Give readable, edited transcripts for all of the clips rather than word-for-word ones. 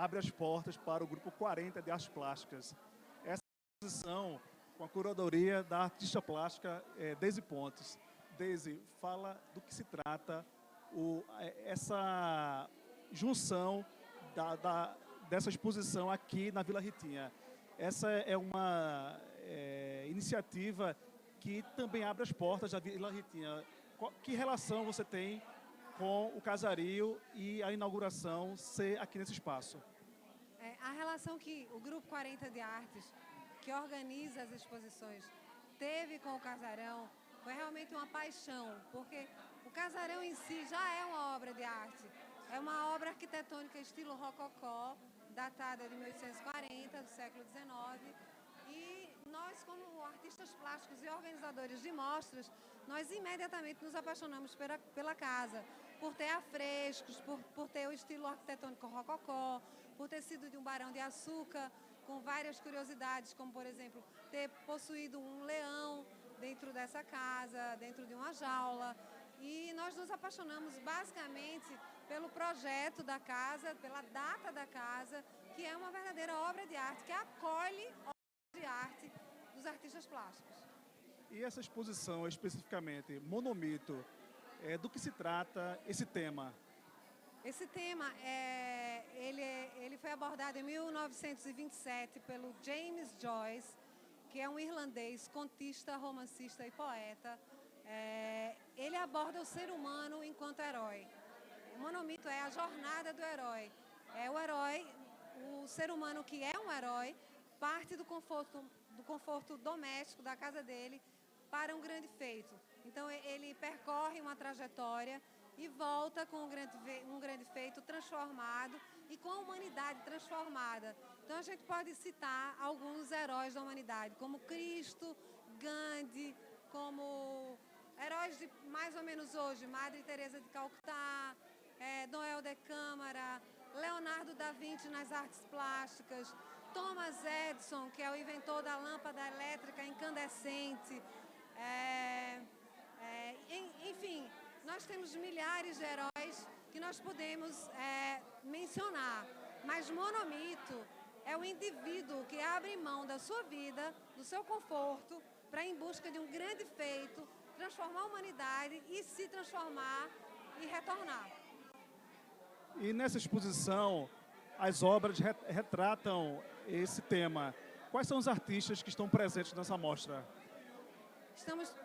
abre as portas para o Grupo 40 de Artes Plásticas. Essa exposição com a curadoria da artista plástica Deise Pontes. Deise, fala do que se trata essa junção dessa exposição aqui na Vila Ritinha. Essa é uma iniciativa que também abre as portas da Vila Ritinha. Que relação você tem com o casario e a inauguração ser aqui nesse espaço? A relação que o Grupo 40 de Artes, que organiza as exposições, teve com o casarão foi realmente uma paixão, porque o casarão em si já é uma obra de arte. É uma obra arquitetônica estilo rococó, datada de 1840, do século XIX. E nós, como artistas plásticos e organizadores de mostras, nós imediatamente nos apaixonamos pela casa, por ter afrescos, por ter o estilo arquitetônico rococó, por ter sido de um barão de açúcar, com várias curiosidades, como, por exemplo, ter possuído um leão dentro dessa casa, dentro de uma jaula. E nós nos apaixonamos basicamente pelo projeto da casa, pela data da casa, que é uma verdadeira obra de arte, que acolhe obras de arte dos artistas plásticos. E essa exposição, especificamente, Monomito, do que se trata esse tema? Esse tema, ele foi abordado em 1927 pelo James Joyce, que é um irlandês, contista, romancista e poeta. Ele aborda o ser humano enquanto herói. O monomito é a jornada do herói. É o herói, o ser humano que é um herói, parte do conforto doméstico da casa dele para um grande feito. Então ele percorre uma trajetória e volta com um grande feito transformado e com a humanidade transformada. Então a gente pode citar alguns heróis da humanidade, como Cristo, Gandhi, como heróis de mais ou menos hoje, Madre Teresa de Calcutá, Noel de Câmara, Leonardo da Vinci nas artes plásticas, Thomas Edison, que é o inventor da lâmpada elétrica incandescente. Enfim, nós temos milhares de heróis que nós podemos mencionar, mas monomito é o indivíduo que abre mão da sua vida, do seu conforto, para em busca de um grande feito, transformar a humanidade e se transformar e retornar. E nessa exposição, as obras retratam esse tema. Quais são os artistas que estão presentes nessa mostra?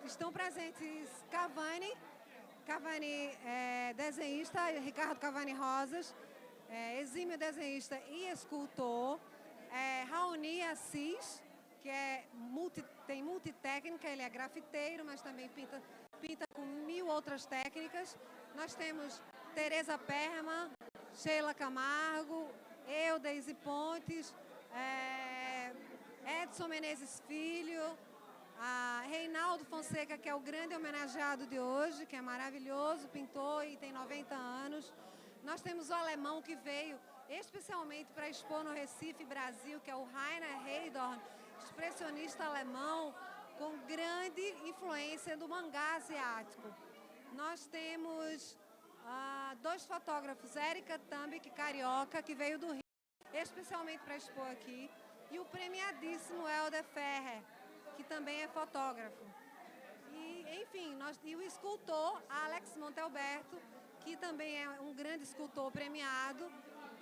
Estão presentes Cavani é desenhista, Ricardo Cavani Rosas, exímio desenhista e escultor, Raoni Assis, que tem multitécnica, ele é grafiteiro, mas também pinta com 1000 outras técnicas. Nós temos Teresa Perman, Sheila Camargo, eu, Deise Pontes, Edson Menezes Filho, Reinaldo Fonseca, que é o grande homenageado de hoje, que é maravilhoso, pintor e tem 90 anos. Nós temos o alemão que veio especialmente para expor no Recife, Brasil, que é o Rainer Heydorn, expressionista alemão com grande influência do mangá asiático. Nós temos 2 fotógrafos, Érica Tambic, carioca, que veio do Rio, especialmente para expor aqui, e o premiadíssimo Helder Ferrer, que também é fotógrafo. E, enfim, e o escultor Alex Montealberto, que também é um grande escultor premiado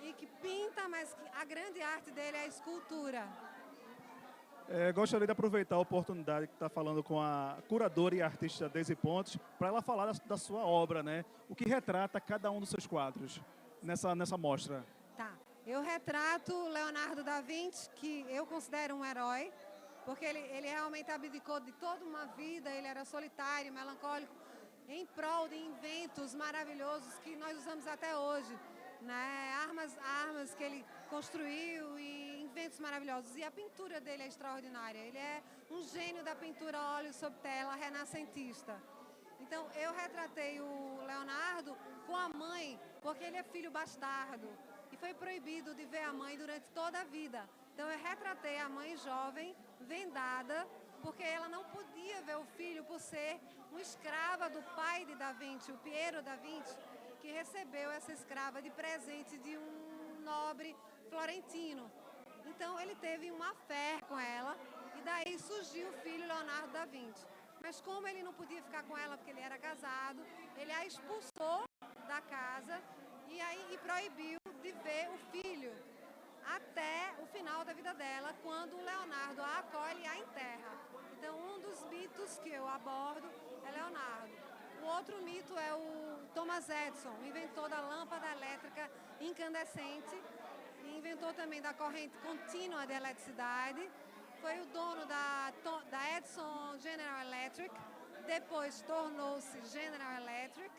e que pinta, mas que a grande arte dele é a escultura. Gostaria de aproveitar a oportunidade que está falando com a curadora e artista Deise Pontes para ela falar da sua obra, né? O que retrata cada um dos seus quadros nessa mostra. Tá. Eu retrato Leonardo da Vinci, que eu considero um herói, porque ele realmente abdicou de toda uma vida, ele era solitário, melancólico, em prol de inventos maravilhosos que nós usamos até hoje, né? Armas que ele construiu e inventos maravilhosos. E a pintura dele é extraordinária, ele é um gênio da pintura a óleo sob tela renascentista. Então eu retratei o Leonardo com a mãe, porque ele é filho bastardo e foi proibido de ver a mãe durante toda a vida. Então eu retratei a mãe jovem, vendada, porque ela não podia ver o filho por ser uma escrava do pai de Da Vinci, o Piero da Vinci, que recebeu essa escrava de presente de um nobre florentino. Então ele teve uma fé com ela e daí surgiu o filho Leonardo da Vinci. Mas como ele não podia ficar com ela porque ele era casado, ele a expulsou da casa e proibiu de ver o filho até o final da vida dela, quando o Leonardo a acolhe e a enterra. Então um dos mitos que eu abordo é Leonardo. O outro mito é o Thomas Edison, inventor da lâmpada elétrica incandescente, e inventor também da corrente contínua de eletricidade. Foi o dono da Edison General Electric, depois tornou-se General Electric,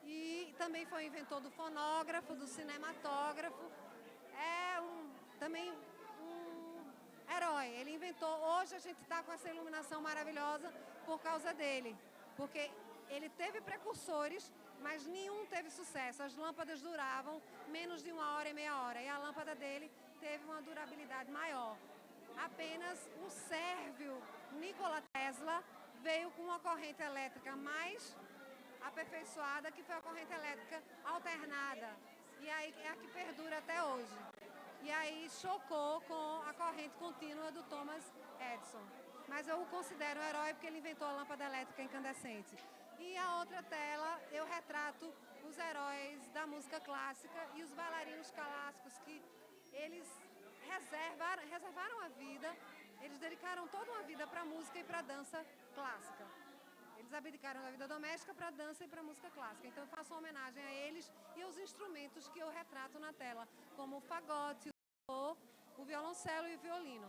e também foi inventor do fonógrafo, do cinematógrafo. É também um herói. Ele inventou, hoje a gente está com essa iluminação maravilhosa por causa dele, porque ele teve precursores, mas nenhum teve sucesso. As lâmpadas duravam menos de 1 hora e meia hora, e a lâmpada dele teve uma durabilidade maior. Apenas o sérvio Nikola Tesla veio com uma corrente elétrica mais aperfeiçoada, que foi a corrente elétrica alternada, e aí é a que perdura até hoje. E aí chocou com a corrente contínua do Thomas Edison. Mas eu o considero um herói porque ele inventou a lâmpada elétrica incandescente. E a outra tela eu retrato os heróis da música clássica e os bailarinos clássicos, que eles reservaram a vida, eles dedicaram toda uma vida para a música e para a dança clássica. Eles abdicaram da vida doméstica para a dança e para a música clássica. Então eu faço uma homenagem a eles e aos instrumentos que eu retrato na tela, como o fagote, o violoncelo e o violino.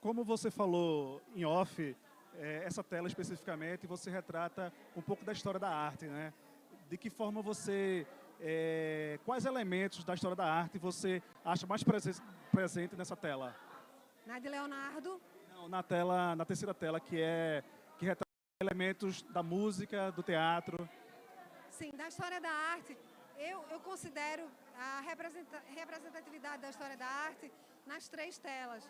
Como você falou em off, essa tela especificamente, você retrata um pouco da história da arte, né? De que forma você... quais elementos da história da arte você acha mais presente nessa tela? Na de Leonardo? Não, na terceira tela, que retrata elementos da música, do teatro. Sim, da história da arte, eu considero a representatividade da história da arte nas 3 telas.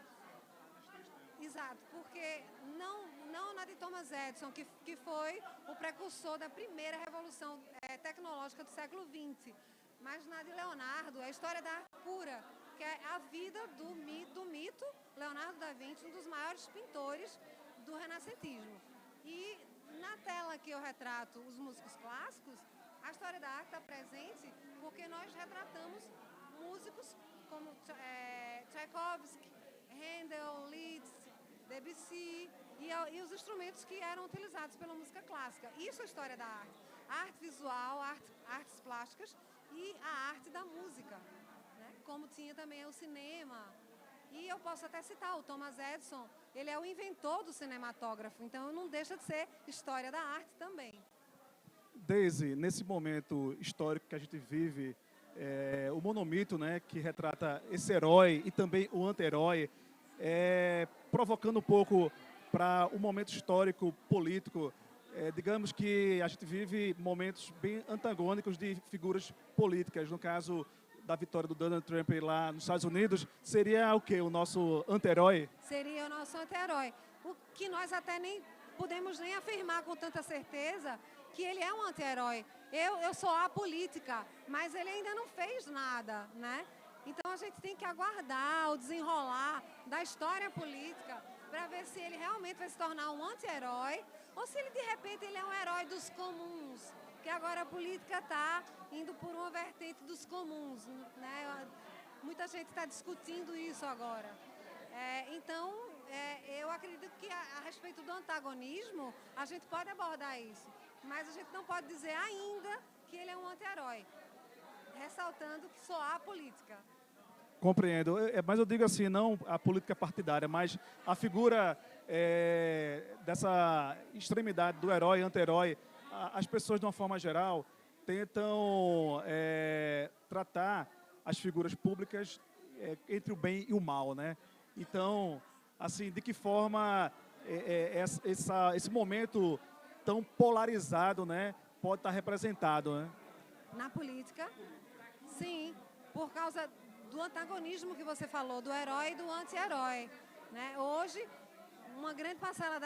Exato, porque não na de Thomas Edison, que foi o precursor da primeira revolução tecnológica do século XX, mas na de Leonardo, a história da arte pura, que é a vida do mito Leonardo da Vinci, um dos maiores pintores do renascentismo. E na tela que eu retrato os músicos clássicos, a história da arte está presente porque nós retratamos músicos como Tchaikovsky, Handel, Liszt, Debussy e os instrumentos que eram utilizados pela música clássica. Isso é a história da arte. A arte visual, artes plásticas e a arte da música, né? Como tinha também o cinema. E eu posso até citar o Thomas Edison, ele é o inventor do cinematógrafo, então não deixa de ser história da arte também. Daisy, nesse momento histórico que a gente vive, o monomito, né, que retrata esse herói e também o anti-herói, provocando um pouco para o momento histórico, político. Digamos que a gente vive momentos bem antagônicos de figuras políticas. No caso da vitória do Donald Trump lá nos Estados Unidos, seria o quê? O nosso anti-herói? Seria o nosso anti-herói. O que nós até nem podemos nem afirmar com tanta certeza que ele é um anti-herói. Eu sou apolítica, mas ele ainda não fez nada, né? Então a gente tem que aguardar o desenrolar da história política para ver se ele realmente vai se tornar um anti-herói ou se ele de repente ele é um herói dos comuns, que agora a política está indo por uma vertente dos comuns, né? Muita gente está discutindo isso agora. Então, eu acredito que a respeito do antagonismo, a gente pode abordar isso, mas a gente não pode dizer ainda que ele é um anti-herói, ressaltando que só há política. Compreendo, mas eu digo assim, não a política partidária, mas a figura dessa extremidade do herói e anti-herói. As pessoas, de uma forma geral, tentam tratar as figuras públicas entre o bem e o mal, né? Então, assim, de que forma esse momento tão polarizado, né, pode estar representado, né? Na política, sim, por causa do antagonismo que você falou, do herói e do anti-herói, né? Hoje, uma grande parcela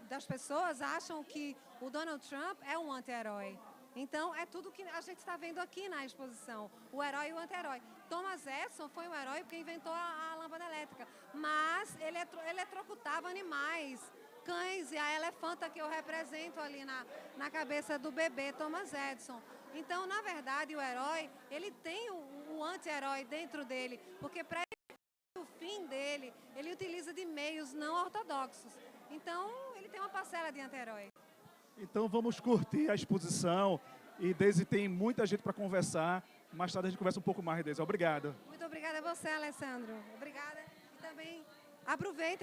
das pessoas acham que o Donald Trump é um anti-herói. Então, é tudo que a gente está vendo aqui na exposição, o herói e o anti-herói. Thomas Edison foi um herói porque inventou a lâmpada elétrica, mas ele eletrocutava animais, cães e a elefanta que eu represento ali na cabeça do bebê Thomas Edison. Então, na verdade, o herói, ele tem o anti-herói dentro dele, porque para o fim dele, ele utiliza de meios não ortodoxos. Então, ele tem uma parcela de anti-herói. Então vamos curtir a exposição e Deise tem muita gente para conversar. Mais tarde a gente conversa um pouco mais, Deise. Obrigado. Muito obrigada a você, Alessandro. Obrigada. E também aproveitem.